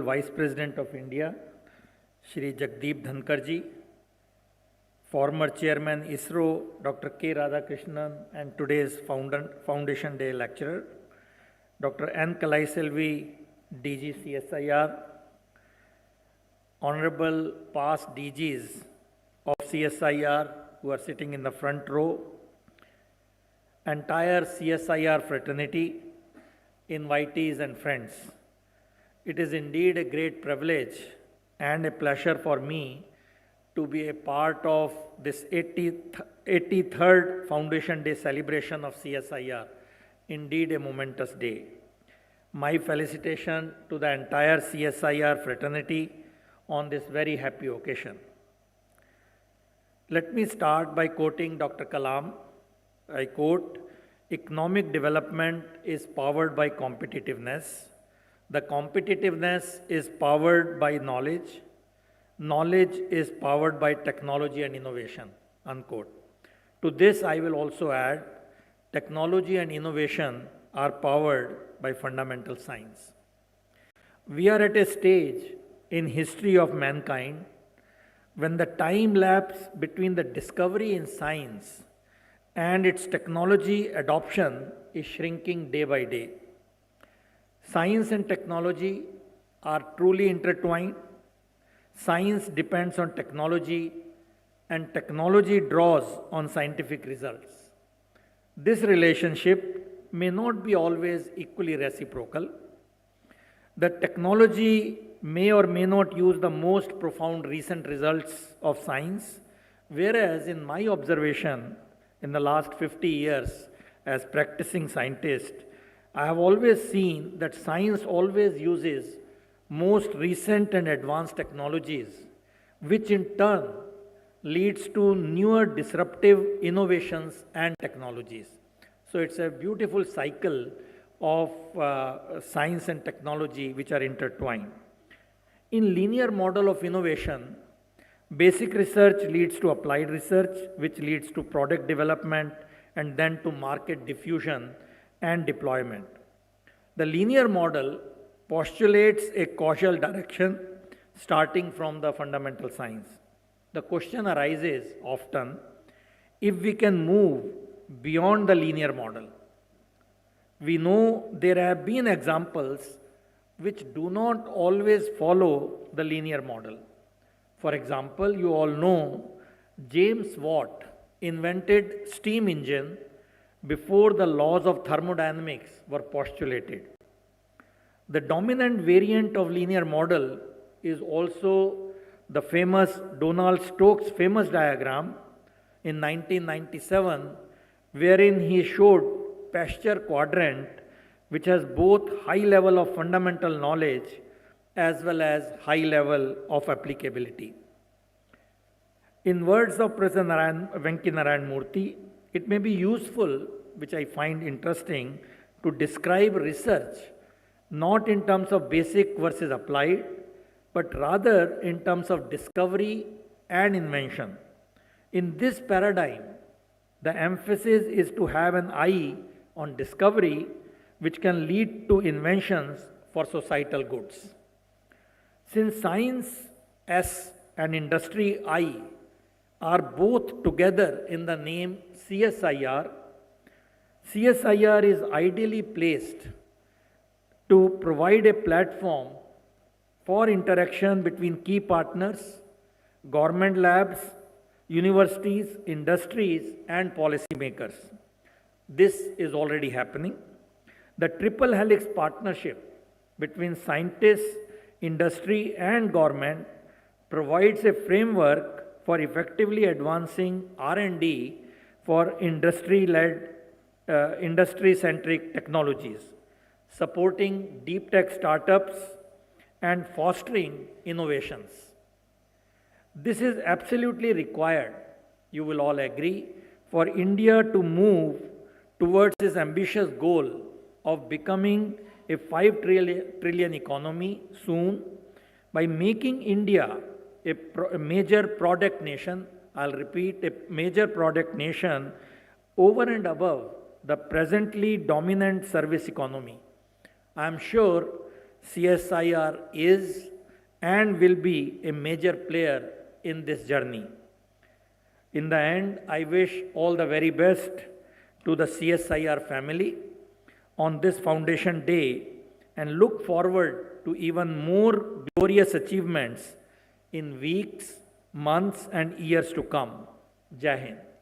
Vice President of India, Shri Jagdeep Dhankarji, former Chairman ISRO, Dr. K. Radhakrishnan, and today's Foundation Day lecturer, Dr. N. Kalaiselvi, DG CSIR, Honorable past DGs of CSIR who are sitting in the front row, entire CSIR fraternity, invitees and friends. It is indeed a great privilege and a pleasure for me to be a part of this 83rd Foundation Day celebration of CSIR. Indeed a momentous day. My felicitation to the entire CSIR fraternity on this very happy occasion. Let me start by quoting Dr. Kalam. I quote, "Economic development is powered by competitiveness. The competitiveness is powered by knowledge. Knowledge is powered by technology and innovation." Unquote. To this, I will also add, technology and innovation are powered by fundamental science. We are at a stage in history of mankind when the time lapse between the discovery in science and its technology adoption is shrinking day by day. Science and technology are truly intertwined. Science depends on technology, and technology draws on scientific results. This relationship may not be always equally reciprocal. The technology may or may not use the most profound recent results of science, whereas in my observation in the last 50 years as practicing scientist, I have always seen that science always uses most recent and advanced technologies, which in turn leads to newer disruptive innovations and technologies. So it's a beautiful cycle of science and technology which are intertwined. In linear model of innovation, basic research leads to applied research, which leads to product development and then to market diffusion and deployment. The linear model postulates a causal direction starting from the fundamental science. The question arises often if we can move beyond the linear model. We know there have been examples which do not always follow the linear model. For example, you all know James Watt invented steam engine before the laws of thermodynamics were postulated. The dominant variant of linear model is also the famous Donald Stokes' famous diagram in 1997, wherein he showed pasture quadrant, which has both high level of fundamental knowledge as well as high level of applicability. In words of Professor Venki Narayan Murthy, it may be useful, which I find interesting, to describe research not in terms of basic versus applied, but rather in terms of discovery and invention. In this paradigm, the emphasis is to have an eye on discovery, which can lead to inventions for societal goods. Since science S and industry I are both together in the name CSIR, CSIR is ideally placed to provide a platform for interaction between key partners, government labs, universities, industries, and policymakers. This is already happening. The triple helix partnership between scientists, industry, and government provides a framework for effectively advancing R&D for industry-led, industry-centric technologies, supporting deep tech startups, and fostering innovations. This is absolutely required, you will all agree, for India to move towards its ambitious goal of becoming a 5 trillion economy soon by making India a major product nation. I'll repeat, a major product nation over and above the presently dominant service economy. I am sure CSIR is and will be a major player in this journey. In the end, I wish all the very best to the CSIR family on this Foundation Day and look forward to even more glorious achievements in weeks, months, and years to come. Jai Hind.